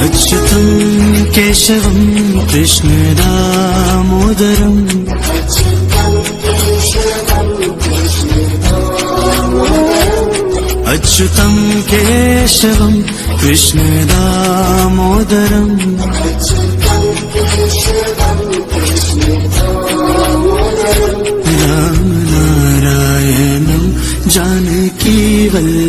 अच्युतं केशवं कृष्ण दामोदरम् अच्युतं केशवं कृष्ण दामोदरम् राम नारायणं जानकी वल्लभम्